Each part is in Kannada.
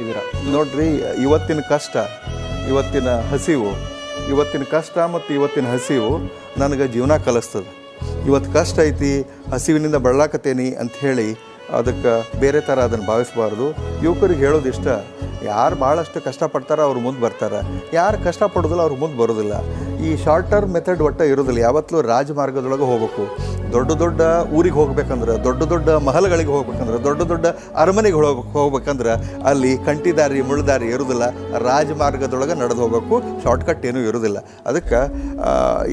ಇದ್ದೀರಾ? ನೋಡ್ರಿ, ಇವತ್ತಿನ ಕಷ್ಟ, ಇವತ್ತಿನ ಹಸಿವು, ಇವತ್ತಿನ ಕಷ್ಟ ಮತ್ತು ಇವತ್ತಿನ ಹಸಿವು ನನಗೆ ಜೀವನ ಕಲಿಸ್ತದೆ. ಇವತ್ತು ಕಷ್ಟ ಐತಿ, ಹಸಿವಿನಿಂದ ಬಳಲಾಕತ್ತೇನಿ ಅಂಥೇಳಿ ಅದಕ್ಕೆ ಬೇರೆ ಥರ ಅದನ್ನು ಭಾವಿಸಬಾರ್ದು. ಯುವಕರಿಗೆ ಹೇಳೋದು ಇಷ್ಟ, ಯಾರು ಭಾಳಷ್ಟು ಕಷ್ಟಪಡ್ತಾರೋ ಅವ್ರು ಮುಂದೆ ಬರ್ತಾರೆ, ಯಾರು ಕಷ್ಟಪಡೋದಿಲ್ಲ ಅವ್ರು ಮುಂದೆ ಬರೋದಿಲ್ಲ. ಈ ಶಾರ್ಟ್ ಟರ್ಮ್ ಮೆಥಡ್ ಒಟ್ಟು ಇರೋದಿಲ್ಲ. ಯಾವತ್ತೂ ರಾಜಮಾರ್ಗದೊಳಗೆ ಹೋಗ್ಬೇಕು. ದೊಡ್ಡ ದೊಡ್ಡ ಊರಿಗೆ ಹೋಗ್ಬೇಕಂದ್ರೆ, ದೊಡ್ಡ ದೊಡ್ಡ ಮಹಲ್ಗಳಿಗೆ ಹೋಗ್ಬೇಕಂದ್ರೆ, ದೊಡ್ಡ ದೊಡ್ಡ ಅರಮನೆಗೆ ಹೋಗ್ಬೇಕಂದ್ರೆ ಅಲ್ಲಿ ಕಂಟಿದಾರಿ ಮುಳ್ಳುದಾರಿ ಇರೋದಿಲ್ಲ. ರಾಜಮಾರ್ಗದೊಳಗೆ ನಡೆದು ಹೋಗ್ಬೇಕು. ಶಾರ್ಟ್ಕಟ್ ಏನೂ ಇರೋದಿಲ್ಲ. ಅದಕ್ಕೆ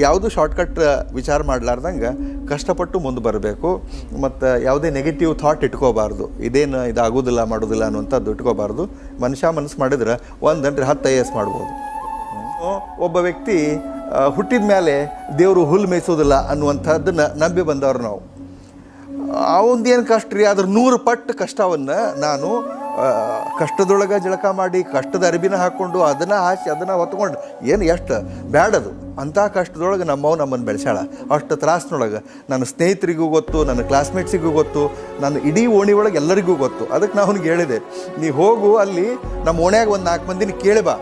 ಯಾವುದು ಶಾರ್ಟ್ಕಟ್ ವಿಚಾರ ಮಾಡಲಾರ್ದಂಗೆ ಕಷ್ಟಪಟ್ಟು ಮುಂದೆ ಬರಬೇಕು. ಮತ್ತು ಯಾವುದೇ ನೆಗೆಟಿವ್ ಥಾಟ್ ಇಟ್ಕೋಬಾರ್ದು. ಇದಾಗೋದಿಲ್ಲ ಮಾಡೋದಿಲ್ಲ ಅನ್ನುವಂಥದ್ದು ಇಟ್ಕೋಬಾರ್ದು. ಮನಸ್ಸು ಮಾಡಿದ್ರೆ 1 10 IAS ಮಾಡ್ಬೋದು. ಒಬ್ಬ ವ್ಯಕ್ತಿ ಹುಟ್ಟಿದ ಮೇಲೆ ದೇವರು ಹುಲ್ಲು ಮೇಯಿಸೋದಿಲ್ಲ ಅನ್ನುವಂಥದ್ದನ್ನು ನಂಬಿ ಬಂದವರು ನಾವು. ಅವಂದೇನು ಕಷ್ಟ ರೀ, ಅದ್ರ 100 ಪಟ್ಟು ಕಷ್ಟವನ್ನು ನಾನು ಕಷ್ಟದೊಳಗೆ ಜಳಕ ಮಾಡಿ, ಕಷ್ಟದ ಅರಿಬಿನ ಹಾಕ್ಕೊಂಡು, ಅದನ್ನು ಹಾಸಿ, ಅದನ್ನು ಹೊತ್ಕೊಂಡು, ಏನು ಎಷ್ಟು ಬ್ಯಾಡದು ಅಂಥ ಕಷ್ಟದೊಳಗೆ ನಮ್ಮನ್ನು ಬೆಳೆಸಾಳ. ಅಷ್ಟು ತ್ರಾಸಿನೊಳಗೆ ನನ್ನ ಸ್ನೇಹಿತರಿಗೂ ಗೊತ್ತು, ನನ್ನ ಕ್ಲಾಸ್ಮೇಟ್ಸಿಗೂ ಗೊತ್ತು, ನನ್ನ ಇಡೀ ಓಣಿ ಒಳಗೆ ಎಲ್ಲರಿಗೂ ಗೊತ್ತು. ಅದಕ್ಕೆ ನಾನು ಅವ್ನಿಗೆ ಹೇಳಿದೆ, ನೀ ಹೋಗು, ಅಲ್ಲಿ ನಮ್ಮ ಓಣ್ಯಾಗ ಒಂದು 4 ಮಂದಿನ ಕೇಳಿ ಬಾ,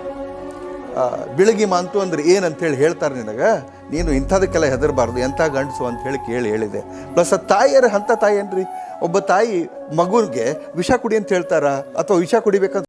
ಬಿಳಗಿ ಮಾಂತು ಅಂದ್ರೆ ಏನಂತೇಳಿ ಹೇಳ್ತಾರೆ ನಿನಗೆ, ನೀನು ಇಂಥದಕ್ಕೆಲ್ಲ ಹೆದರಬಾರ್ದು, ಎಂಥ ಗಂಡಸು ಅಂಥೇಳಿ ಹೇಳಿದೆ. ಪ್ಲಸ್ ಆ ತಾಯಿಯರು ಅಂಥ ತಾಯಿ ಏನ್ರಿ, ಒಬ್ಬ ತಾಯಿ ಮಗುವಿಗೆ ವಿಷ ಕುಡಿ ಅಂತ ಹೇಳ್ತಾರ ಅಥವಾ ವಿಷ ಕುಡಿಬೇಕಂತ